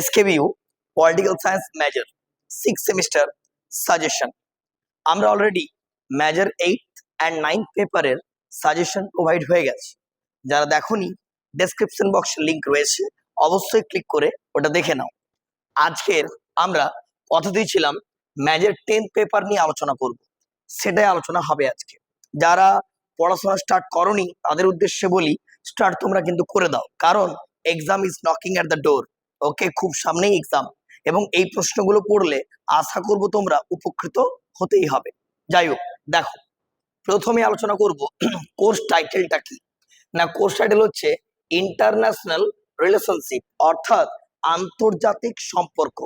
SKBU political science major 6 semester suggestion. আমরা already major 8 and 9 পেপারের suggestion provide হয়ে গেছে। যারা দেখোনি, ডেসক্রিপশন বক্সে লিংক রয়েছে, অবশ্যই ক্লিক করে ওটা দেখে নাও। আজকের আমরা কথা দিয়েছিলাম মেজর 10 পেপার নিয়ে আলোচনা করব, সেটাই আলোচনা হবে আজকে। যারা পড়াশোনা স্টার্ট করনি তাদের উদ্দেশ্যে বলি, স্টার্ট তোমরা কিন্তু করে দাও, কারণ exam is knocking at the door. Okay, খুব সামনেই এক্সাম, এবং এই প্রশ্নগুলো পড়লে আশা করব তোমরা উপকৃত হতেই হবে। যাই হোক, দেখো, প্রথমে আলোচনা করব কোর্স টাইটেলটা কি। না, কোর্স টাইটেল হচ্ছে ইন্টারন্যাশনাল রিলেশনশিপ, অর্থাৎ আন্তর্জাতিক সম্পর্ক।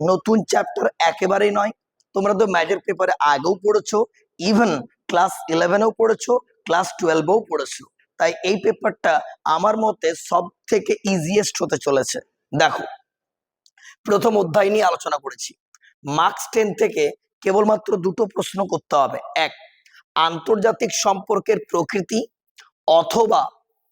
নতুন চ্যাপ্টার একেবারেই নয়, তোমরা তো মেজর পেপারে আগেও পড়েছো, ইভেন ক্লাস 11এও পড়েছো, ক্লাস 12এও পড়েছো। তাই এই পেপারটা আমার মতে সব থেকে ইজিয়েস্ট হতে চলেছে। দেখো, প্রথম অধ্যায় নিয়ে আলোচনা করেছি। মার্কস 10 থেকে কেবলমাত্র দুটো প্রশ্ন করতে হবে। এক, আন্তর্জাতিক সম্পর্কের প্রকৃতি অথবা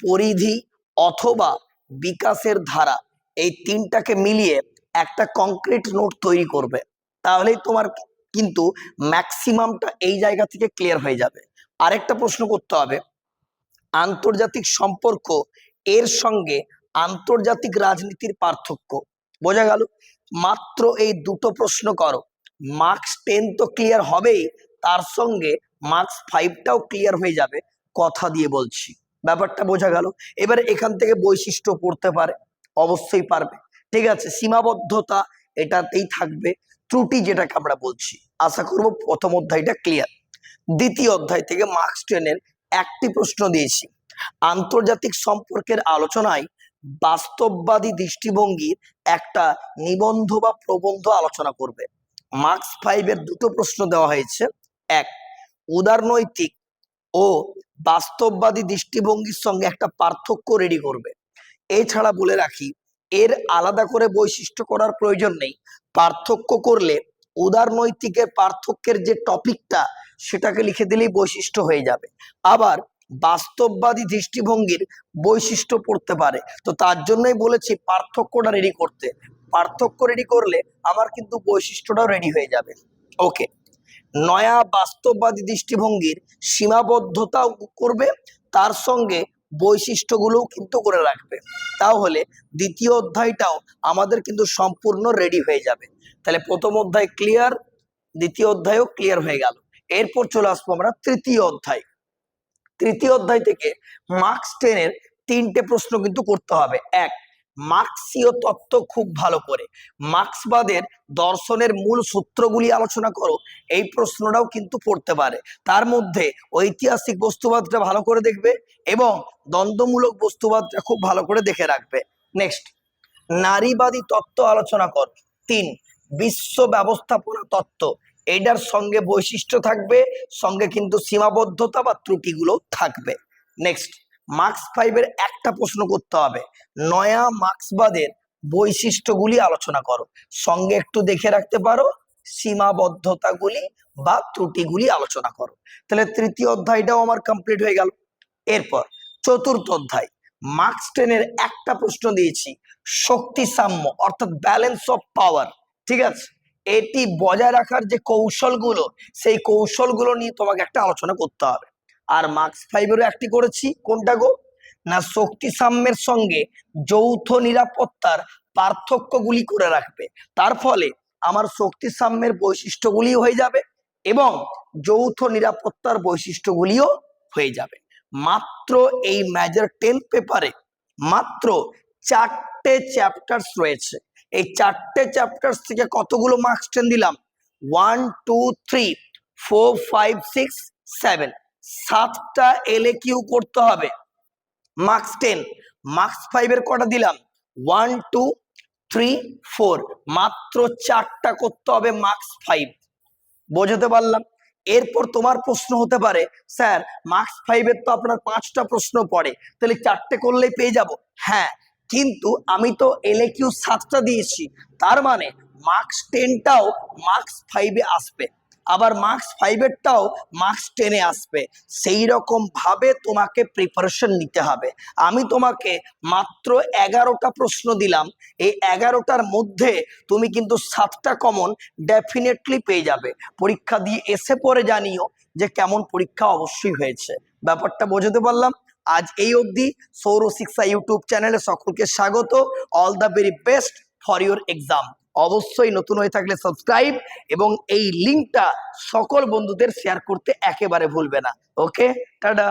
পরিধি অথবা বিকাশের ধারা, এই তিনটাকে মিলিয়ে একটা কংক্রিট নোট তৈরি করবে। তাহলেই তোমার কিন্তু ম্যাক্সিমামটা এই জায়গা থেকে ক্লিয়ার হয়ে যাবে। আরেকটা প্রশ্ন করতে হবে, আন্তর্জাতিক সম্পর্ক এর সঙ্গে আন্তর্জাতিক রাজনীতির পার্থক্য। বোঝা গেল? মাত্র এই দুটো প্রশ্ন করো, মার্কস 10 তো ক্লিয়ার হবেই, তার সঙ্গে মার্কস 5টাও ক্লিয়ার হয়ে যাবে, কথা দিয়ে বলছি। ব্যাপারটা বোঝা গেল? এবার এখান থেকে বৈশিষ্ট্য পড়তে পারে, অবশ্যই পারবে। ঠিক আছে, সীমাবদ্ধতা এটাতেই থাকবে, ত্রুটি যেটাকে আমরা বলছি। আশা করব প্রথম অধ্যায়টা ক্লিয়ার। দ্বিতীয় অধ্যায় থেকে মার্কস 10-এর একটি প্রশ্ন দিয়েছি, আন্তর্জাতিক সম্পর্কের আলোচনায় বাস্তববাদী দৃষ্টিভঙ্গির একটা নিবন্ধ বা প্রবন্ধ আলোচনা করবে। মার্কস 5-এর দুটো প্রশ্ন দেওয়া হয়েছে। এক, উদারনৈতিক ও বাস্তববাদী দৃষ্টিভঙ্গির সঙ্গে একটা পার্থক্য রেডি করবে। এছাড়া বলে রাখি, এর আলাদা করে বৈশিষ্ট্য করার প্রয়োজন নেই, পার্থক্য করলে উদারনৈতিকের পার্থক্যের যে টপিকটা সেটাকে লিখে দিলেই বৈশিষ্ট্য হয়ে যাবে। আবার বাস্তববাদী দৃষ্টিভঙ্গির বৈশিষ্ট্য পড়তে পারে, তো তার জন্যই বলেছি পার্থক্যটা রেডি করতে। পার্থক্য রেডি করলে আমার কিন্তু বৈশিষ্ট্যটাও রেডি হয়ে যাবে। ওকে, নয়া বাস্তববাদী দৃষ্টিভঙ্গির সীমাবদ্ধতা করবে, তার সঙ্গে বৈশিষ্ট্যগুলোও কিন্তু করে রাখবে। তাহলে দ্বিতীয় অধ্যায়টাও আমাদের কিন্তু সম্পূর্ণ রেডি হয়ে যাবে। তাহলে প্রথম অধ্যায় ক্লিয়ার, দ্বিতীয় অধ্যায়ও ক্লিয়ার হয়ে গেল। এরপর চলে আসবো আমরা তৃতীয় অধ্যায়। তৃতীয় অধ্যায় থেকে মার্কস 10-এর তিনটে প্রশ্ন কিন্তু করতে হবে। এক, মার্কসীয় তত্ত্ব খুব ভালো করে, মার্ক্সবাদের দর্শনের মূল সূত্রগুলি আলোচনা করো, এই প্রশ্নটাও কিন্তু পড়তে পারে। তার মধ্যে ঐতিহাসিক বস্তুবাদটা ভালো করে দেখবে এবং দ্বন্দ্বমূলক বস্তুবাদটা খুব ভালো করে দেখে রাখবে। নেক্সট, নারীবাদী তত্ত্ব আলোচনা কর। 3, বিশ্ব ব্যবস্থাপনা তত্ত্ব, এটার সঙ্গে বৈশিষ্ট্য থাকবে, সঙ্গে কিন্তু সীমাবদ্ধতা বা ত্রুটিগুলো থাকবে। নেক্সট, মার্কস 5-এর একটা প্রশ্ন করতে হবে, নয়া মার্ক্সবাদের বৈশিষ্ট্যগুলি আলোচনা করো, সঙ্গে একটু দেখে রাখতে পারো সীমাবদ্ধতাগুলি বা ত্রুটিগুলি আলোচনা করো। তাহলে তৃতীয় অধ্যায়টাও আমার কমপ্লিট হয়ে গেল। এরপর চতুর্থ অধ্যায়, মার্কস 10-এর একটা প্রশ্ন দিয়েছি, শক্তি সাম্য অর্থাৎ ব্যালেন্স অফ পাওয়ার। ঠিক আছে, এটি বজায় রাখার যে কৌশলগুলো, সেই কৌশলগুলো নিয়ে তোমাকে একটা আলোচনা করতে হবে। আর মার্কস 5-এরও একটি করেছি, কোনটা গো? না, শক্তি সাম্যের সঙ্গে যৌথ নিরাপত্তার পার্থক্যগুলি করে রাখবে। তার ফলে আমার শক্তি সাম্যের বৈশিষ্ট্যগুলি হয়ে যাবে এবং যৌথ নিরাপত্তার বৈশিষ্ট্যগুলিও হয়ে যাবে। মাত্র এই মেজর 10 পেপারে মাত্র 4টে চ্যাপ্টার্স রয়েছে। এই 4টে চ্যাপ্টার্স থেকে কতগুলো মার্কস 10 দিলাম? 1 2 3 4 5 6 7, 7টা LAQ করতে হবে মার্কস 10। মার্কস 5-এর কটা দিলাম? 1 2 3 4, মাত্র 4টা করতে হবে মার্কস 5। বোঝাতে পারলাম? এরপর তোমার প্রশ্ন হতে পারে, স্যার মার্কস 5-এর তো আপনার 5টা প্রশ্ন পড়ে, তাহলে 4টে করলেই পেয়ে যাব। হ্যাঁ, কিন্তু আমি তো LAQ 7টা দিয়েছি, তার মানে মার্কস 10টাও মার্কস 5-এ আসবে। আবার মার্কস 5-এরটাও মার্কস 10-এ আসবে। সেই রকম ভাবে তোমাকে প্রিপারেশন নিতে হবে। আমি তোমাকে মাত্র 11টা প্রশ্ন দিলাম, এই 11টার মধ্যে তুমি কিন্তু 7টা কমন ডেফিনেটলি পেয়ে যাবে। পরীক্ষা দিয়ে এসে পরে জানিও যে কেমন পরীক্ষা অবশ্যই হয়েছে। ব্যাপারটা বোঝাতে পারলাম? আজ এই অবধি। সৌর শিক্ষা ইউটিউব চ্যানেলে সকলকে স্বাগত। All the very best for your exam. অবশ্যই নতুন হয়ে থাকলে সাবস্ক্রাইব এবং এই লিঙ্কটা সকল বন্ধুদের শেয়ার করতে একেবারে ভুলবে না। ওকে, টাটা।